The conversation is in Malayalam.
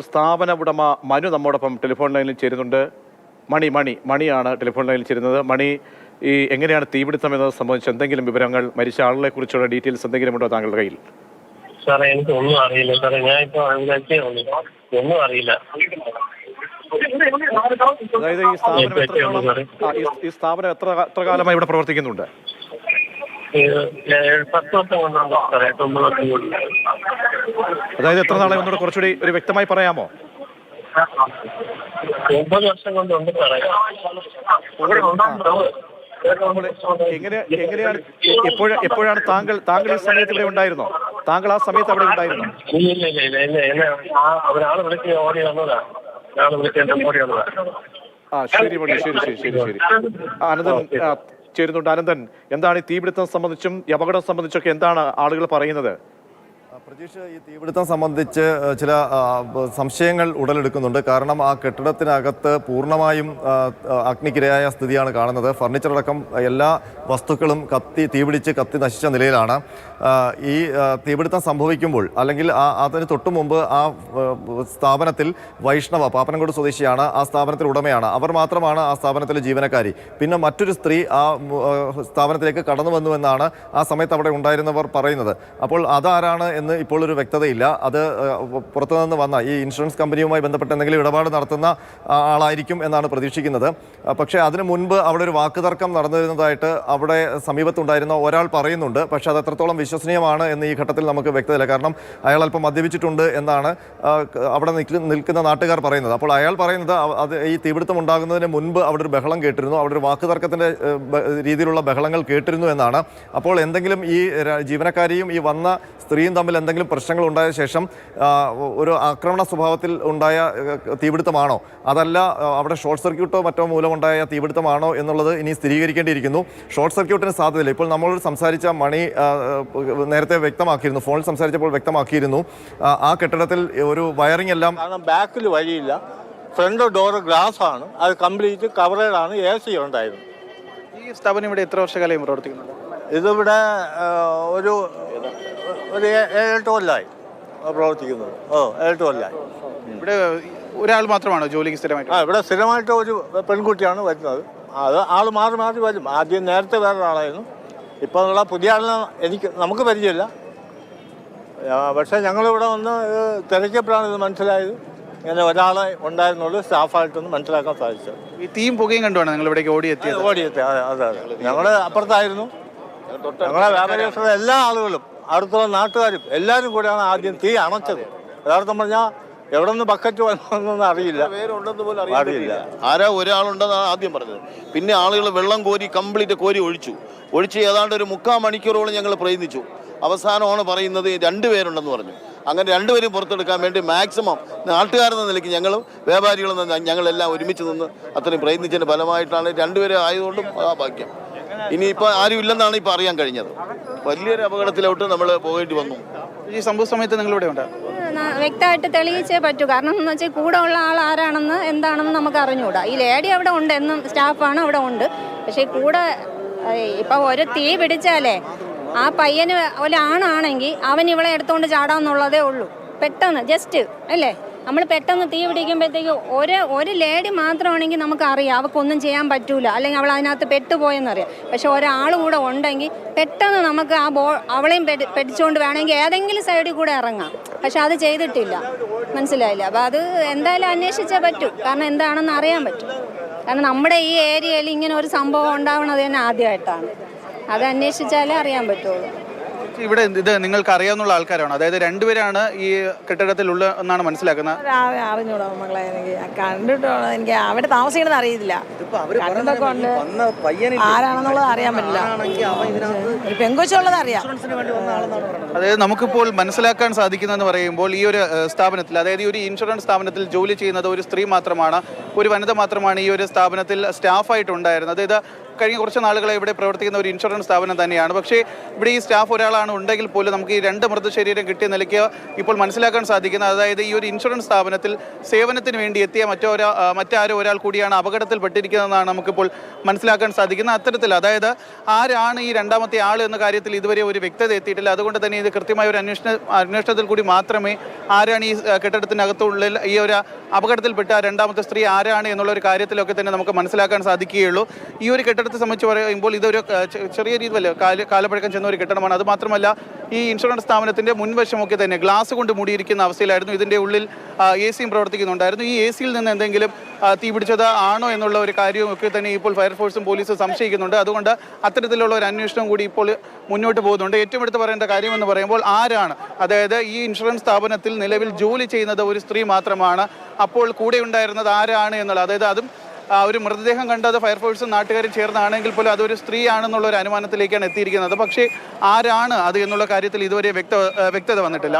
സ്ഥാപന ഉടമ മനു നമ്മോടൊപ്പം ടെലിഫോൺ ലൈനിൽ ചേരുന്നുണ്ട്. മണിയാണ് ടെലിഫോൺ ലൈനിൽ ചേരുന്നത്. മണി, ഈ എങ്ങനെയാണ് തീപിടുത്തം എന്നത് സംബന്ധിച്ച് എന്തെങ്കിലും വിവരങ്ങൾ, മരിച്ച ആളുകളെ കുറിച്ചുള്ള ഡീറ്റെയിൽസ് എന്തെങ്കിലും ഉണ്ടോ താങ്കളുടെ കയ്യിൽ? സാറേ, എനിക്ക് ഒന്നും അറിയില്ല സാറേ. ഞാൻ ഇപ്പോൾ ഒന്നും അറിയില്ല. അതായത് ഈ സ്ഥാപനം എത്ര കാലമായി ഇവിടെ പ്രവർത്തിക്കുന്നുണ്ട്? 10 വർഷം കൊണ്ടുണ്ടോ സാറേ? 9 വർഷം കൊണ്ട്. അതായത് എത്ര നാളെ ഒന്നുകൂടെ കുറച്ചുകൂടി ഒരു വ്യക്തമായി പറയാമോ? 9 വർഷം കൊണ്ടുണ്ട് സാറേ. എങ്ങനെയാണ് എപ്പോഴാണ് താങ്കൾ ഈ സമയത്ത് ഇവിടെ ഉണ്ടായിരുന്നോ? താങ്കൾ ആ സമയത്ത് അവിടെ ഉണ്ടായിരുന്നോ? ഇല്ല. ഒരാൾ വിളിച്ച് ഓടി വന്നതാ. ശരി മണി, ശരി. അനന്തൻ ചേരുന്നുണ്ട്. അനന്തൻ, എന്താണ് ഈ തീപിടുത്തം സംബന്ധിച്ചും ഈ അപകടം സംബന്ധിച്ചൊക്കെ എന്താണ് ആളുകൾ പറയുന്നത്? പ്രതീക്ഷ, ഈ തീപിടുത്തം സംബന്ധിച്ച് ചില സംശയങ്ങൾ ഉടലെടുക്കുന്നുണ്ട്. കാരണം ആ കെട്ടിടത്തിനകത്ത് പൂർണ്ണമായും അഗ്നിക്കിരയായ സ്ഥിതിയാണ് കാണുന്നത്. ഫർണിച്ചറടക്കം എല്ലാ വസ്തുക്കളും തീപിടിച്ച് കത്തി നശിച്ച നിലയിലാണ്. ഈ തീപിടുത്തം സംഭവിക്കുമ്പോൾ, അല്ലെങ്കിൽ അതിന് തൊട്ടു മുമ്പ് ആ സ്ഥാപനത്തിൽ വൈഷ്ണവ, പാപ്പനംകോട് സ്വദേശിയാണ്, ആ സ്ഥാപനത്തിൽ ഉടമയാണ്. അവർ മാത്രമാണ് ആ സ്ഥാപനത്തിലെ ജീവനക്കാരി. പിന്നെ മറ്റൊരു സ്ത്രീ ആ സ്ഥാപനത്തിലേക്ക് കടന്നു വന്നുവെന്നാണ് ആ സമയത്ത് അവിടെ ഉണ്ടായിരുന്നവർ പറയുന്നത്. അപ്പോൾ അതാരാണ് എന്ന് ഇപ്പോൾ ഒരു വ്യക്തതയില്ല. അത് പുറത്തുനിന്ന് വന്ന ഈ ഇൻഷുറൻസ് കമ്പനിയുമായി ബന്ധപ്പെട്ട് എന്തെങ്കിലും ഇടപാട് നടത്തുന്ന ആളായിരിക്കും എന്നാണ് പ്രതീക്ഷിക്കുന്നത്. പക്ഷേ അതിനു മുൻപ് അവിടെ ഒരു വാക്കുതർക്കം നടന്നിരുന്നതായിട്ട് അവിടെ സമീപത്തുണ്ടായിരുന്ന ഒരാൾ പറയുന്നുണ്ട്. പക്ഷേ അത് എത്രത്തോളം വിശ്വസനീയമാണ് എന്ന് ഈ ഘട്ടത്തിൽ നമുക്ക് വ്യക്തതയില്ല. കാരണം അയാൾ അല്പം മദ്യപിച്ചിട്ടുണ്ട് എന്നാണ് അവിടെ നിൽക്കുന്ന നാട്ടുകാർ പറയുന്നത്. അപ്പോൾ അയാൾ പറയുന്നത് ഈ തീപിടുത്തം ഉണ്ടാകുന്നതിന് മുൻപ് അവിടെ ഒരു ബഹളം കേട്ടിരുന്നു, അവിടെ ഒരു വാക്കുതർക്കത്തിൻ്റെ രീതിയിലുള്ള ബഹളങ്ങൾ കേട്ടിരുന്നു എന്നാണ്. അപ്പോൾ എന്തെങ്കിലും ഈ ജീവനക്കാരിയും ഈ വന്ന സ്ത്രീയും തമ്മിൽ എന്തെങ്കിലും പ്രശ്നങ്ങൾ ഉണ്ടായ ശേഷം ഒരു ആക്രമണ സ്വഭാവത്തിൽ ഉണ്ടായ തീപിടുത്തമാണോ, അതല്ല അവിടെ ഷോർട്ട് സർക്യൂട്ടോ മറ്റോ മൂലമുണ്ടായ തീപിടുത്തമാണോ എന്നുള്ളത് ഇനി സ്ഥിരീകരിക്കേണ്ടിയിരിക്കുന്നു. ഷോർട്ട് സർക്യൂട്ടിന് സാധ്യതയില്ല. ഇപ്പോൾ നമ്മൾ സംസാരിച്ച മണി നേരത്തെ വ്യക്തമാക്കിയിരുന്നു, ഫോണിൽ സംസാരിച്ചപ്പോൾ വ്യക്തമാക്കിയിരുന്നു, ആ കെട്ടിടത്തിൽ ഒരു വയറിംഗ് എല്ലാം, കാരണം ബാക്കിൽ വഴിയില്ല, ഫ്രണ്ട് ഡോറ് ഗ്ലാസ് ആണ്, അത് കംപ്ലീറ്റ് കവറേഡ് ആണ്, AC ഉണ്ടായിരുന്നു. ഈ സ്ഥാപനം ഇവിടെ എത്ര വർഷകാലം പ്രവർത്തിക്കുന്നുണ്ട്? ഇതിവിടെ ഒരു 7-8 കൊല്ലമായി പ്രവർത്തിക്കുന്നത്. 7-8 കൊല്ലമായി. ഇവിടെ ഒരാൾ മാത്രമാണോ ജോലിക്ക് സ്ഥിരമായിട്ട്? ഇവിടെ സ്ഥിരമായിട്ട് ഒരു പെൺകുട്ടിയാണ് വരുന്നത്. അത് ആൾ മാറി വരും. ആദ്യം നേരത്തെ വേറൊരാളായിരുന്നു. ഇപ്പോൾ ഉള്ള പുതിയ ആളിനെ നമുക്ക് പരിചയമില്ല. പക്ഷേ ഞങ്ങളിവിടെ വന്ന് തിരക്കിയപ്പോഴാണ് ഇത് മനസ്സിലായത്. ഇങ്ങനെ ഒരാളെ ഉണ്ടായിരുന്നുള്ളൂ സ്റ്റാഫായിട്ടൊന്ന് മനസ്സിലാക്കാൻ സാധിച്ചത്. ഈ തീയും പുകയും കണ്ടുമാണ് നിങ്ങൾ ഇവിടേക്ക് ഓടിയെത്തിയത്? അതെ. ഞങ്ങൾ അപ്പുറത്തായിരുന്നു. ഞങ്ങളെ വ്യാപാരികളുടെ എല്ലാ ആളുകളും അടുത്തുള്ള നാട്ടുകാരും എല്ലാവരും കൂടെയാണ് ആദ്യം തീ അണച്ചത്. യഥാർത്ഥം പറഞ്ഞാൽ എവിടെ നിന്ന് ബക്കറ്റ് വന്നൊന്നും അറിയില്ല. ആരാ ഒരാളുണ്ടെന്നാണ് ആദ്യം പറഞ്ഞത്. പിന്നെ ആളുകൾ വെള്ളം കംപ്ലീറ്റ് കോരി ഒഴിച്ച് ഏതാണ്ട് ഒരു 3/4 മണിക്കൂറോളം ഞങ്ങൾ പ്രയത്നിച്ചു. അവസാനമാണ് പറയുന്നത് 2 പേരുണ്ടെന്ന് പറഞ്ഞു. അങ്ങനെ 2 പേരും പുറത്തെടുക്കാൻ വേണ്ടി മാക്സിമം നാട്ടുകാരെന്ന നിലയ്ക്ക് ഞങ്ങളും വ്യാപാരികളെന്ന ഞങ്ങളെല്ലാം ഒരുമിച്ച് നിന്ന് അത്രയും പ്രയത്നിച്ചതിൻ്റെ ഫലമായിട്ടാണ് 2 പേരെ ആയതുകൊണ്ടും ഭാഗ്യം. ഇനിയിപ്പോൾ ആരും ഇല്ലെന്നാണ് ഇപ്പോൾ അറിയാൻ കഴിഞ്ഞത്. വലിയൊരു അപകടത്തിലോട്ട് നമ്മൾ പോകേണ്ടി വന്നു. ഈ സംഭവ സമയത്ത് നിങ്ങൾ ഇവിടെ ഉണ്ട്? വ്യക്തമായിട്ട് തെളിയിച്ചേ പറ്റൂ. കാരണം എന്ന് വെച്ചാൽ കൂടെ ഉള്ള ആൾ ആരാണെന്ന് എന്താണെന്ന് നമുക്ക് അറിഞ്ഞുകൂടാ. ഈ ലേഡി അവിടെ ഉണ്ട്, എന്നും സ്റ്റാഫാണ് അവിടെ ഉണ്ട്. പക്ഷേ കൂടെ ഇപ്പം ഒരു തീ പിടിച്ചാലേ ആ പയ്യന് ഒരാണാണെങ്കിൽ അവൻ ഇവളെ എടുത്തുകൊണ്ട് ചാടാമെന്നുള്ളതേ ഉള്ളൂ. പെട്ടെന്ന് ജസ്റ്റ് അല്ലേ, നമ്മൾ പെട്ടെന്ന് തീ പിടിക്കുമ്പോഴത്തേക്ക് ഒരു ലേഡി മാത്രമാണെങ്കിൽ നമുക്കറിയാം അവൾക്കൊന്നും ചെയ്യാൻ പറ്റൂല, അല്ലെങ്കിൽ അവൾ അതിനകത്ത് പെട്ടുപോയെന്നറിയാം. പക്ഷെ ഒരാൾ കൂടെ ഉണ്ടെങ്കിൽ പെട്ടെന്ന് നമുക്ക് അവളെയും പെടിച്ചുകൊണ്ട് വേണമെങ്കിൽ ഏതെങ്കിലും സൈഡിൽ കൂടെ ഇറങ്ങാം. പക്ഷെ അത് ചെയ്തിട്ടില്ല, മനസ്സിലായില്ല. അപ്പോൾ അത് എന്തായാലും അന്വേഷിച്ചേ പറ്റൂ. കാരണം എന്താണെന്ന് അറിയാൻ പറ്റും. കാരണം നമ്മുടെ ഈ ഏരിയയിൽ ഇങ്ങനെ ഒരു സംഭവം ഉണ്ടാവുന്നത് തന്നെ ആദ്യമായിട്ടാണ്. അത് അന്വേഷിച്ചാലേ അറിയാൻ പറ്റുള്ളൂ. ഇവിടെ ഇത് നിങ്ങൾക്ക് അറിയാവുന്ന ആൾക്കാരാണ്? അതായത് 2 പേരാണ് ഈ കെട്ടിടത്തിലുള്ള എന്നാണ് മനസ്സിലാക്കുന്നത്? അറിഞ്ഞൂടാ മകളെ, എനിക്ക് കണ്ടിട്ടോ, എനിക്ക് അവിടെ താമസിക്കണമെന്ന് അറിയില്ല. ആരാണെന്നുള്ളത് അറിയാൻ പറ്റില്ല. ഒരു പെങ്കൊച്ചുള്ളത് അറിയാം. അതായത് നമുക്കിപ്പോൾ മനസ്സിലാക്കാൻ സാധിക്കുന്നതെന്ന് പറയുമ്പോൾ ഈ ഒരു സ്ഥാപനത്തിൽ, അതായത് ഈ ഒരു ഇൻഷുറൻസ് സ്ഥാപനത്തിൽ ജോലി ചെയ്യുന്നത് ഒരു സ്ത്രീ മാത്രമാണ്, ഒരു വനിത മാത്രമാണ് ഈ ഒരു സ്ഥാപനത്തിൽ സ്റ്റാഫായിട്ടുണ്ടായിരുന്നത്. അതായത് കഴിഞ്ഞ കുറച്ച് നാളുകളെ ഇവിടെ പ്രവർത്തിക്കുന്ന ഒരു ഇൻഷുറൻസ് സ്ഥാപനം തന്നെയാണ്. പക്ഷേ ഇവിടെ ഈ സ്റ്റാഫ് ഒരാളാണ് ഉണ്ടെങ്കിൽ പോലും നമുക്ക് ഈ 2 മൃതശരീരം കിട്ടിയ നിലയ്ക്ക് ഇപ്പോൾ മനസ്സിലാക്കാൻ സാധിക്കുന്നത്, അതായത് ഈ ഒരു ഇൻഷുറൻസ് സ്ഥാപനത്തിൽ സേവനത്തിന് വേണ്ടി എത്തിയ മറ്റാരോ ഒരാൾ കൂടിയാണ് അപകടത്തിൽപ്പെട്ടിരിക്കുന്നതെന്നാണ് നമുക്കിപ്പോൾ മനസ്സിലാക്കാൻ സാധിക്കുന്നത്. അത്തരത്തിൽ അതായത് ആരാണ് ഈ രണ്ടാമത്തെ ആൾ എന്ന കാര്യത്തിൽ ഇതുവരെ ഒരു വ്യക്തത എത്തിയിട്ടില്ല. അതുകൊണ്ട് തന്നെ ഇത് കൃത്യമായ ഒരു അന്വേഷണത്തിൽ കൂടി മാത്രമേ ആരാണ് ഈ കെട്ടിടത്തിനകത്തുള്ളിൽ ഈ ഒരു അപകടത്തിൽപ്പെട്ട രണ്ടാമത്തെ സ്ത്രീ ആരാണ് എന്നുള്ള ഒരു കാര്യത്തിലൊക്കെ തന്നെ നമുക്ക് മനസ്സിലാക്കാൻ സാധിക്കുകയുള്ളൂ. ഈ ഒരു കെട്ടിടത്തെ സംബന്ധിച്ച് പറയുമ്പോൾ ഇതൊരു ചെറിയ രീതിയിൽ കാലപ്പഴക്കം ചെന്ന ഒരു കെട്ടിടമാണ്. അത് മാത്രമല്ല ഈ ഇൻഷുറൻസ് സ്ഥാപനത്തിൻ്റെ മുൻവശമൊക്കെ തന്നെ ഗ്ലാസ് കൊണ്ട് മൂടിയിരിക്കുന്ന അവസ്ഥയിലായിരുന്നു. ഇതിൻ്റെ ഉള്ളിൽ AC പ്രവർത്തിക്കുന്നുണ്ടായിരുന്നു. ഈ AC-യിൽ നിന്ന് എന്തെങ്കിലും തീ പിടിച്ചത് ആണോ എന്നുള്ള ഒരു കാര്യമൊക്കെ തന്നെ ഇപ്പോൾ ഫയർഫോഴ്സും പോലീസും സംശയിക്കുന്നുണ്ട്. അതുകൊണ്ട് അത്തരത്തിലുള്ള ഒരു അന്വേഷണം കൂടി ഇപ്പോൾ മുന്നോട്ട് പോകുന്നുണ്ട്. ഏറ്റവും എടുത്ത് പറയേണ്ട കാര്യമെന്ന് പറയുമ്പോൾ ആരാണ്, അതായത് ഈ ഇൻഷുറൻസ് സ്ഥാപനത്തിൽ നിലവിൽ ജോലി ചെയ്യുന്നത് ഒരു സ്ത്രീ മാത്രമാണ്. അപ്പോൾ കൂടെ ഉണ്ടായിരുന്നത് ആരാണ് എന്നുള്ളത്, അതായത് അതും ഒരു മൃതദേഹം കണ്ടത് ഫയർഫോഴ്സും നാട്ടുകാരും ചേർന്നാണെങ്കിൽ പോലും അതൊരു സ്ത്രീയാണെന്നുള്ള ഒരു അനുമാനത്തിലേക്കാണ് എത്തിയിരിക്കുന്നത്. പക്ഷേ ആരാണ് അത് എന്നുള്ള കാര്യത്തിൽ ഇതുവരെ വ്യക്തത വന്നിട്ടില്ല.